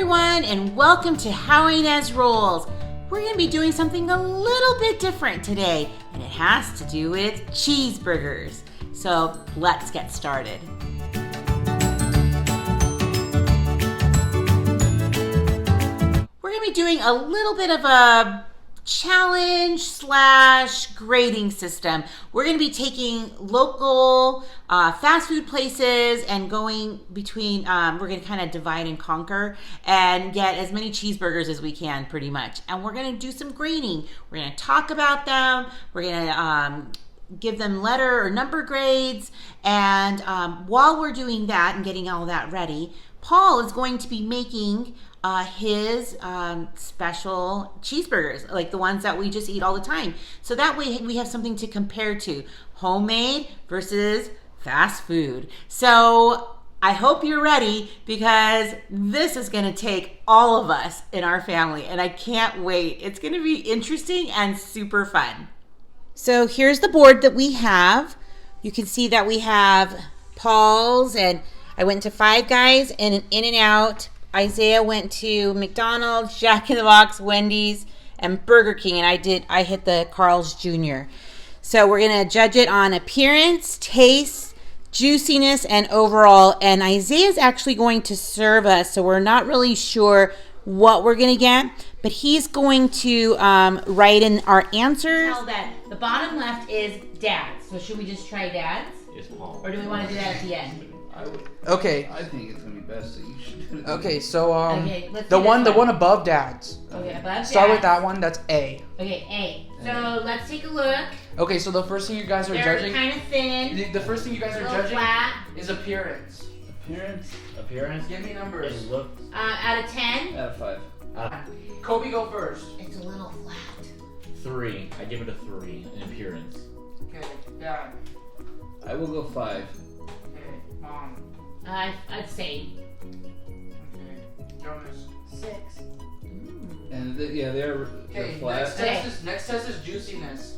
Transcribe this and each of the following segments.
everyone, and welcome to How Ines Rolls. We're going to be doing something a little bit different today, and it has to do with cheeseburgers. So let's get started. We're going to be doing a little bit of a challenge / grading system. We're going to be taking local fast food places and going between, we're going to kind of divide and conquer and get as many cheeseburgers as we can pretty much. And we're going to do some grading. We're going to talk about them. We're going to give them letter or number grades. And while we're doing that and getting all that ready, Paul is going to be making his special cheeseburgers, like the ones that we just eat all the time. So that way we have something to compare to, homemade versus fast food. So I hope you're ready, because this is going to take all of us in our family, and I can't wait. It's going to be interesting and super fun. So here's the board that we have. You can see that we have Paul's, and I went to Five Guys and an In-N-Out. Isaiah went to McDonald's, Jack in the Box, Wendy's, and Burger King, and I hit the Carl's Jr. So we're going to judge it on appearance, taste, juiciness, and overall. And Isaiah's actually going to serve us, so we're not really sure what we're going to get, but he's going to write in our answers. Tell that the bottom left is Dad's. So should we just try Dad's? Yes, Paul. Or do we want to do that at the end? Okay. I think it's gonna be best that you should do it. Okay, so Okay, let's the do one this the one above Dad's. Okay, above Start with Dad's. that one. That's A. Okay, A. So let's take a look. Okay, so the first thing you guys are They're judging. kind of thin. The first thing you guys a are little judging flat. is appearance. Appearance? Give me numbers. It looks. Out of 10. Out of 5. Kobe, go first. It's a little flat. 3. I give it a 3 in appearance. Okay, Dad. I will go 5. Okay, Mom. I'd say Okay, Jonas. 6. And they're Okay, flat. next test is juiciness.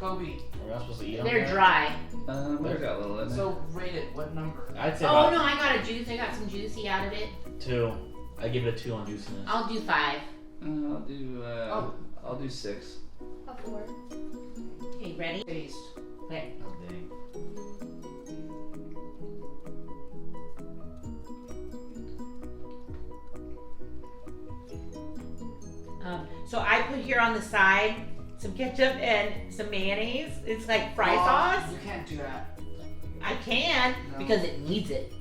Kobe. Are we not supposed to eat them? They're dry. They got a little in there. So rate it. What number? I'd say Oh about no, I got a juice. I got some juicy out of it. 2. I give it a 2 on juiciness. I'll do 5. I'll do 6. A 4. Okay, ready? Taste. Okay. Oh, dang. So I put here on the side some ketchup and some mayonnaise. It's like fry sauce. You can't do that. I can No. because it needs it.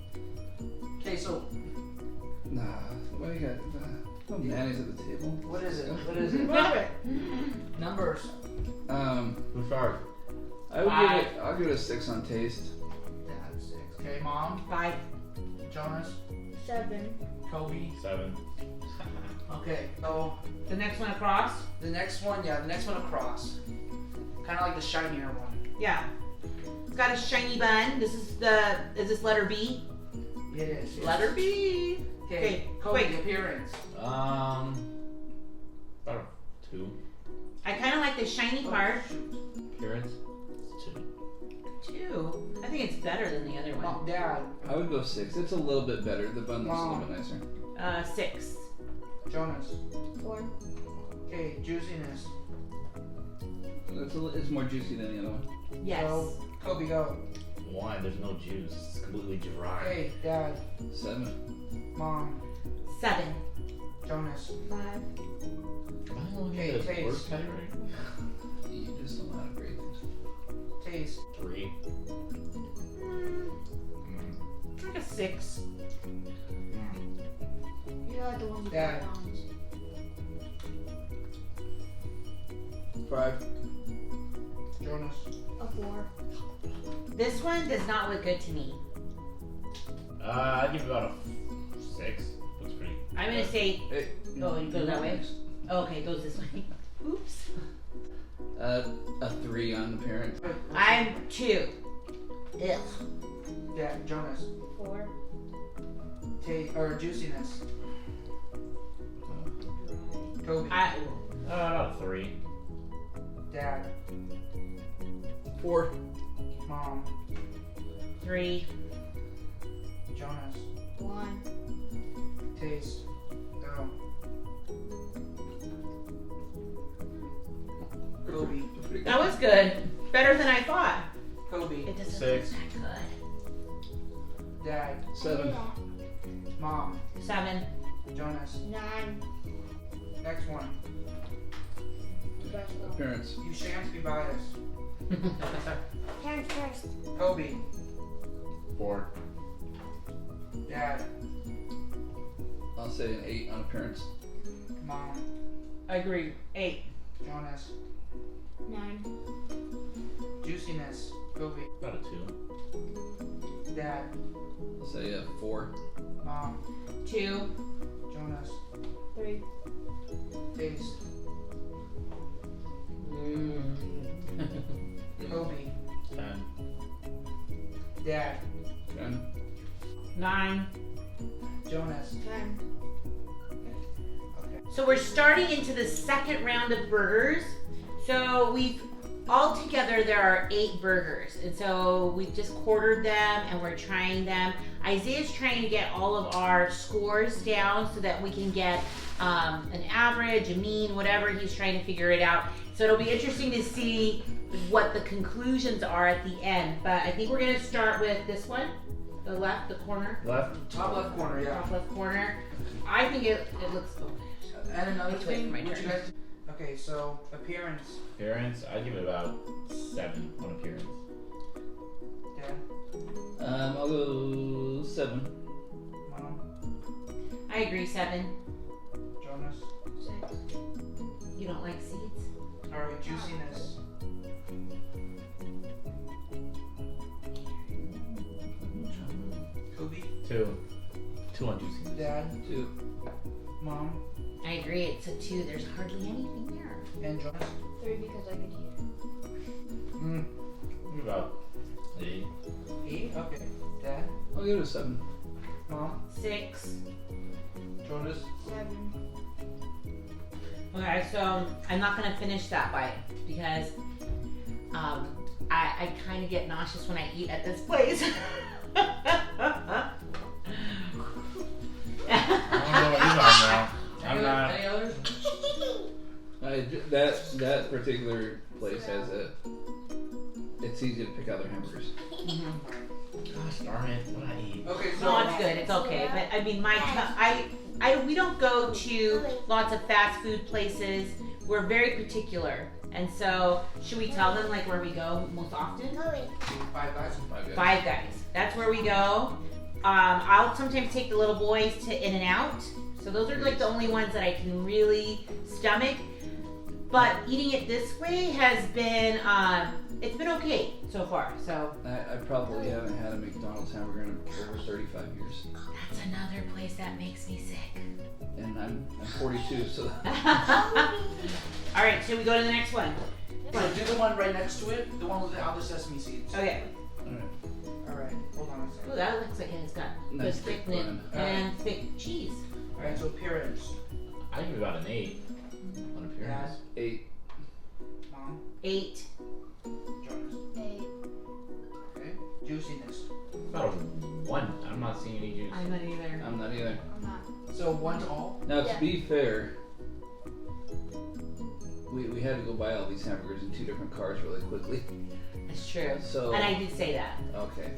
Okay, so Nah. What do you got? No mayonnaise at the table. what is it? What is it? Numbers. Who's sorry? I'll give it a 6 on taste. Dad, 6. Okay, Mom. 5. Jonas. 7. Kobe. 7. Okay, so The next one across. the next one across. Kind of like the shinier one. Yeah. It's got a shiny bun. Is this letter B? It is. Yes. Letter B. Okay, Kobe, wait. appearance. About a 2. I kind of like the shiny part. Appearance? 2. 2. I think it's better than the other one. Mom, Dad. I would go 6. It's a little bit better. The bun looks a little bit nicer. 6. Jonas. 4. Okay, juiciness. It's more juicy than the other one. Yes. So, Kobe, go. 1. There's no juice. It's completely dry. Okay, Dad. 7. Mom. 7. Jonas. 5. I don't know Okay, if taste. worst category. You just don't know how to grade things. Taste. 3. Like a 6. You like the one with Dad. pounds. 5. Jonas. A 4. This one does not look good to me. I give it about a 6. Looks pretty. I'm gonna say. Hey, Oh, you go that way? Oh, okay, it goes this way. Oops. A 3 on appearance. I'm 2. Ugh. Dad. Jonas. 4. Taste or juiciness. Kobe. About a 3. Dad. 4. Mom. 3. Jonas. 1. was good. Better than I thought. Kobe. It doesn't 6. taste that Dad. 7. Mom. good. 7. Jonas. 9. Next one. Appearance. You shan't be biased. Parents first. Kobe. 4. Dad. I'll say an 8 on appearance. Mom. I agree. 8. Jonas. 9. Juiciness. Kobe. About a 2. Dad. I'll say 4. Mom. 2. Jonas. 3. Taste. Kobe. 10. Dad. 10. 9. Jonas. 10. Okay. So we're starting into the second round of burgers. So we've all together there are 8 burgers, and so we've just quartered them and we're trying them. Isaiah's trying to get all of our scores down so that we can get an average, a mean, whatever. He's trying to figure it out. So it'll be interesting to see what the conclusions are at the end. But I think we're gonna start with this one, the left, the corner, Left. Top left corner, yeah. top left corner. I think it looks. Oh, And another Which way thing, for my what you turn? guys. Okay, so appearance. Appearance, I'd give it about 7 on appearance. Dad. I'll go 7. Mom. I agree, 7. Jonas. 6. You don't like seeds? Alright, juiciness. Kobe. 2. 2 on juiciness. Dad. 2. Mom. I agree, it's a 2. There's hardly anything there. And Jonas. 3 because I could eat Maybe about 8. 8. Okay. Dad. I'll give it a 7. Mom. 6. Jonas. it. 7. Okay, so I'm not gonna finish that bite because I kind of get nauseous when I eat at this place. I don't know what these are now. I'm not. Any others? That particular place has it's easy to pick out their hamburgers. Gosh darn it, what I eat? Okay, so. No, it's good. It's okay. But I mean, we don't go to lots of fast food places. We're very particular, and so should we tell them like where we go most often? 5 guys. 5 guys. Five Guys. That's where we go. I'll sometimes take the little boys to In and Out. So those are like the only ones that I can really stomach. But eating it this way has been, it's been okay so far. So I probably haven't had a McDonald's hamburger in over 35 years. that's another place that makes me sick. And I'm 42, so All right, should we go to the next one? So do the one right next to it, the one with the other sesame seeds. Okay. alright. Alright, hold on a Ooh, second. that looks like it's got good Nice thick thickness blend. and thick cheese. Alright, so appearance. I'd give it about an 8 on appearance. 8. Mom. 8. Jonas. 8. Okay. Juiciness. About a 1. I'm not seeing any juice. I'm not either. I'm not either. I'm not. So 1 to all? Now to Yeah. be fair, we had to go buy all these hamburgers in 2 different cars really quickly. That's true. So And I did say that. okay.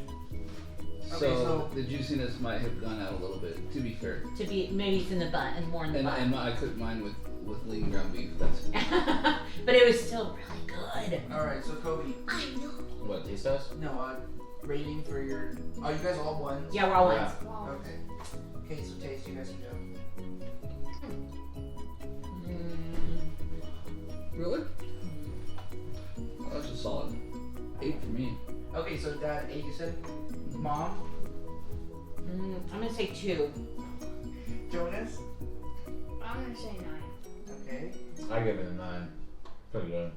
Okay, So so- the juiciness might have gone out a little bit. To be fair, To be maybe it's in the bun and more in the and I cooked mine with lean ground beef. That's bun. But it was still really good. Alright, so Kobe. I know. What, taste test? No, rating for your. Are you guys all ones? Yeah, we're all Yeah. ones. Wow. Okay. Okay, so taste, you guys can go. really. Well, that's a solid 8 for me. Okay, so Dad, 8 you said? Mom? I'm gonna say 2. Jonas? I'm gonna say 9. Okay. I give it a 9. Pretty good.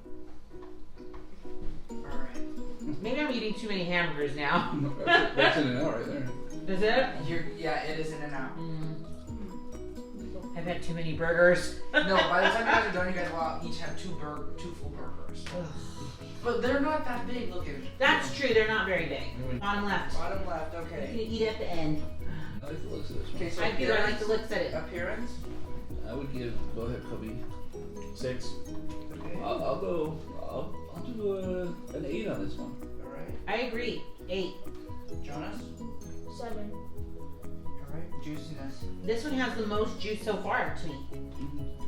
Alright. Maybe I'm eating too many hamburgers now. That's in and out right there. Is it? Yeah, it is in and out. I've had too many burgers. No, by the time you guys are done, you guys will all each have 2 full burgers. But they're not that big looking. That's true. They're not very big. Bottom left. Bottom left, You can okay. eat at the end. I like the looks of this one. Okay, so I do. I like the looks at it. appearance. I would give. Go ahead, Kobe. 6. Okay. I'll go. I'll do an 8 on this one. Alright. I agree. 8. Jonas? 7. Alright. Juiciness. This one has the most juice so far to me.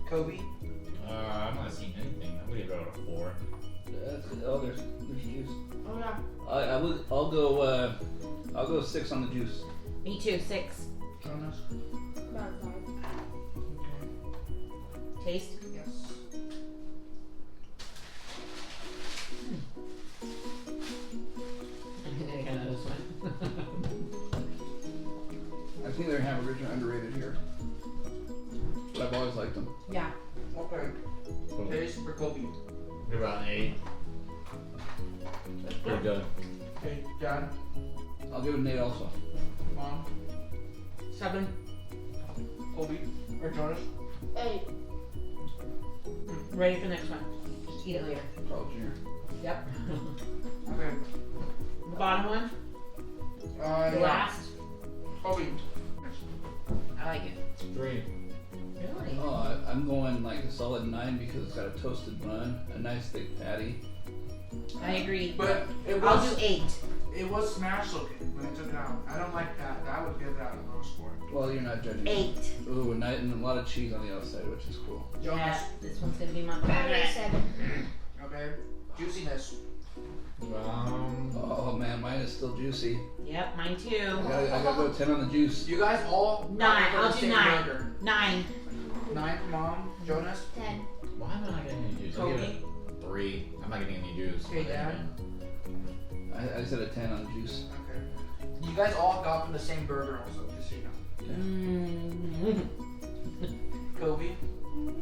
Kobe? I'm not seeing anything. I'm gonna give it a 4. Oh, there's juice. Oh yeah. I'll go 6 on the juice. Me too. 6. Jonas? About a 5. Okay. Taste. Yes. I think their hamburgers are underrated here. But I've always liked them. Yeah. Okay. Taste for Kobe. Give it about an 8. That's pretty good. Okay, Dad. I'll give it an 8 also. Mom. 7. Kobe. Or Jonas. 8. Ready for the next one. Just eat it later. Carl Jr. Yep. Okay. The bottom one. The Yeah. last. Kobe. I like it. 3. Really? Oh, I'm going like a solid 9 because it's got a toasted bun, a nice thick patty. I agree. But it I'll was do 8. it was smash looking when I took it out. I don't like that. That would give it out a low score. Well, you're not judging. 8. Ooh, and a lot of cheese on the outside, which is cool. Jonas. Yeah, this one's gonna be my I'm at favorite. 7. Okay. Juiciness. Oh man, mine is still juicy. Yep, mine too. I gotta go 10 on the juice. You guys all 9. got for the I'll do same 9. burger. 9. 9 for Mom. Jonas. 10. Why am I not getting any juice? I'll give Kobe. it 3. I'm not getting any juice. Okay, Dad. I said a 10 on the juice. Okay. You guys all got from the same burger also, just so you know. Kobe.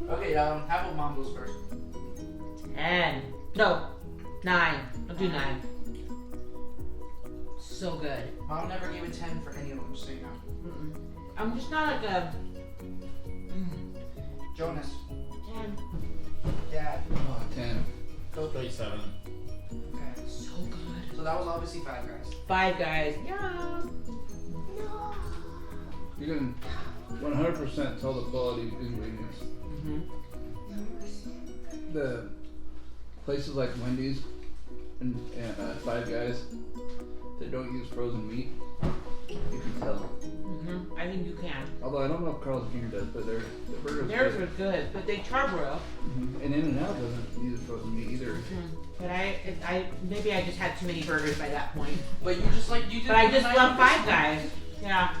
Okay, how about Mom goes first? 10. No. 9. I'll do 9. So good. Mom never gave a 10 for any of them, just so you know. I'm just not like a. Jonas. 10. Dad. Oh, 10. Kobe. 7. Okay. So good. So that was obviously 5 guys. 5 guys. Yeah. You can 100% tell the quality of ingredients. The places like Wendy's and Five Guys that don't use frozen meat, you can tell. I think you can. Although I don't know if Carl's Jr. does, but their burgers. Theirs are good, but they charbroil. And In-N-Out doesn't use frozen meat either. But I maybe I just had too many burgers by that point. But you just like, you did. But I just love Five Guys. Yeah.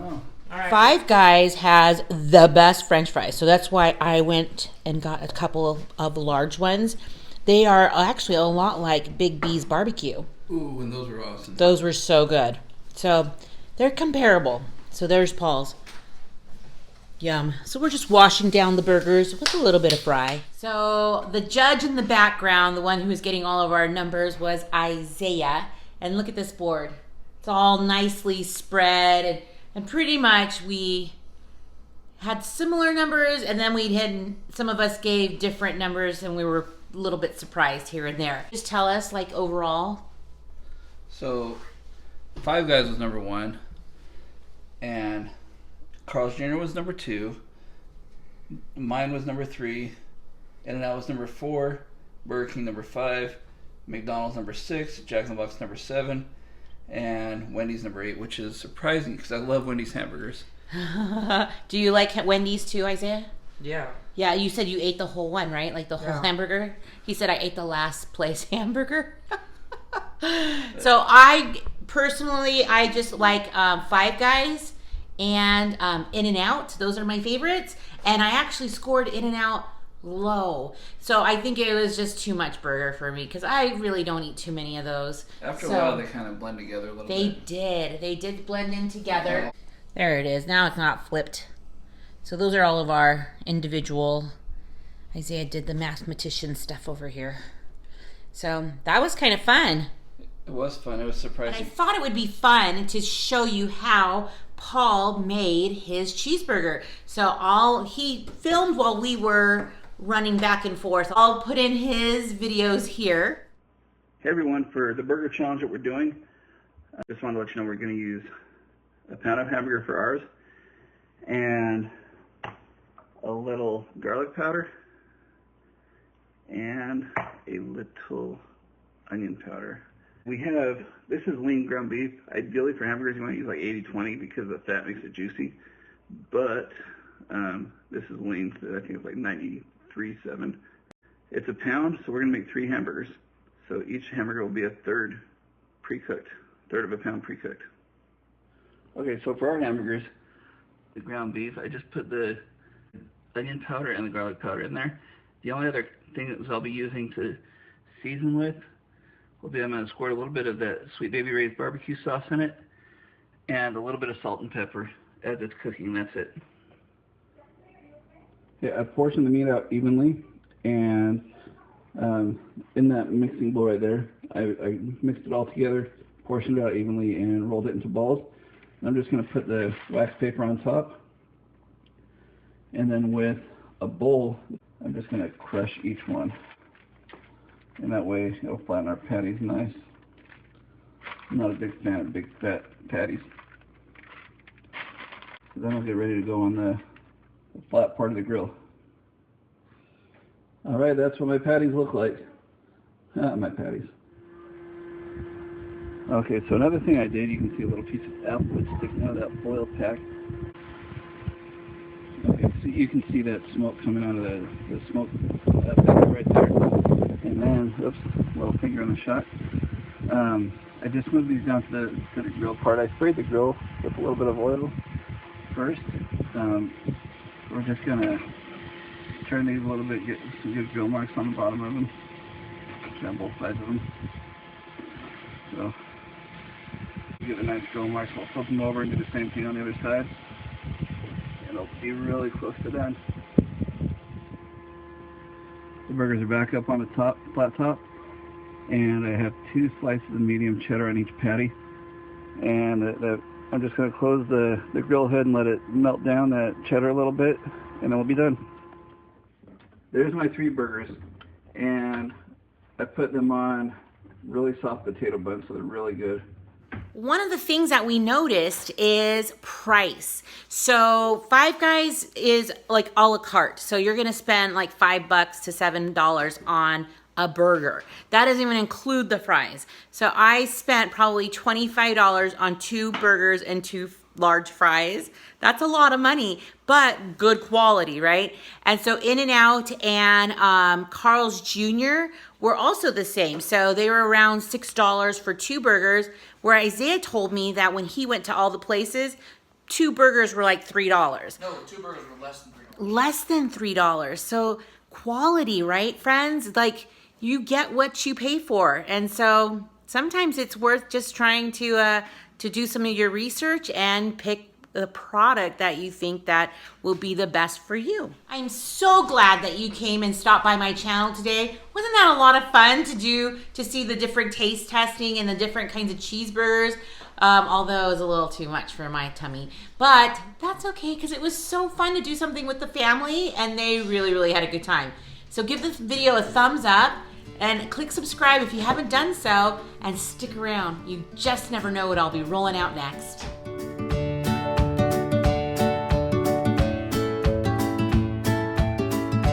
Oh. All right. Five Guys has the best French fries, so that's why I went and got a couple of large ones. They are actually a lot like Big B's barbecue. Ooh, and those were awesome. Those were so good. So they're comparable. So there's Paul's. Yum. So we're just washing down the burgers with a little bit of fry. So the judge in the background, the one who was getting all of our numbers, was Isaiah. And look at this board. It's all nicely spread, and pretty much we had similar numbers, and then we had, some of us gave different numbers, and we were a little bit surprised here and there. Just tell us, like, overall. So, Five Guys was number 1, and Carl's Jr. was number 2. Mine was number 3. In-N-Out was number 4. Burger King number 5. McDonald's number 6. Jack in the Box number 7. And Wendy's number 8, which is surprising because I love Wendy's hamburgers. Do you like Wendy's too, Isaiah? Yeah. Yeah, you said you ate the whole one, right? Like the whole Yeah. hamburger? He said I ate the last place hamburger. So I personally, I just like Five Guys and In-N-Out. Those are my favorites. And I actually scored In-N-Out low. So I think it was just too much burger for me because I really don't eat too many of those. After a So while, they kind of blend together a little They bit. did. They did blend in together. There it is. Now it's not flipped. So those are all of our individual. Isaiah did the mathematician stuff over here. So that was kind of fun. It was fun. It was And I surprising. thought it would be fun to show you how Paul made his cheeseburger. So he filmed while we were running back and forth. I'll put in his videos here. Hey everyone, for the burger challenge that we're doing, I just wanted to let you know we're going to use a pound of hamburger for ours and a little garlic powder and a little onion powder. We have, this is lean ground beef. Ideally for hamburgers you want to use like 80-20 because the fat makes it juicy. But this is lean, so I think it's like 93.7. It's a pound, so we're going to make 3 hamburgers. So each hamburger will be a third pre-cooked, third of a pound pre-cooked. Okay, so for our hamburgers, the ground beef, I just put the onion powder and the garlic powder in there. The only other thing that I'll be using to season with will be I'm going to squirt a little bit of that Sweet Baby Ray's barbecue sauce in it and a little bit of salt and pepper as it's cooking. That's it. Yeah, I portioned the meat out evenly, and in that mixing bowl right there, I mixed it all together, portioned it out evenly, and rolled it into balls. And I'm just going to put the wax paper on top, and then with a bowl, I'm just going to crush each one. And that way, it'll flatten our patties nice. I'm not a big fan of big fat patties. So then I'll get ready to go on the flat part of the grill. Alright, that's what my patties look like. My patties. Okay, so another thing I did, you can see a little piece of apple wood sticking out of that foil pack. Okay, so you can see that smoke coming out of the smoke pack right there. And then, oops, little finger on the shot. I just moved these down to the grill part. I sprayed the grill with a little bit of oil first. We're just going to turn these a little bit, get some good grill marks on the bottom of them. On both sides of them. So, get a nice grill marks. We'll flip them over and do the same thing on the other side. And it'll be really close to done. The burgers are back up on the top, flat top. And I have 2 slices of medium cheddar on each patty. And I'm just going to close the grill hood and let it melt down that cheddar a little bit. And then we'll be done. There's my 3 burgers. And I put them on really soft potato buns, so they're really good. One of the things that we noticed is price. So Five Guys is like a la carte. So you're gonna spend like $5 to $7 on a burger. That doesn't even include the fries. So I spent probably $25 on 2 burgers and 2 large fries. That's a lot of money, but good quality, right? And so In-N-Out and Carl's Jr. were also the same. So they were around $6 for 2 burgers, where Isaiah told me that when he went to all the places, 2 burgers were like $3. No, 2 burgers were less than $3. Less than $3. So quality, right, friends? Like, you get what you pay for. And so sometimes it's worth just trying to do some of your research and pick the product that you think that will be the best for you. I'm so glad that you came and stopped by my channel today. Wasn't that a lot of fun to see the different taste testing and the different kinds of cheeseburgers? Although it was a little too much for my tummy, but that's okay because it was so fun to do something with the family and they really, really had a good time. So give this video a thumbs up and click subscribe if you haven't done so, and stick around. You just never know what I'll be rolling out next.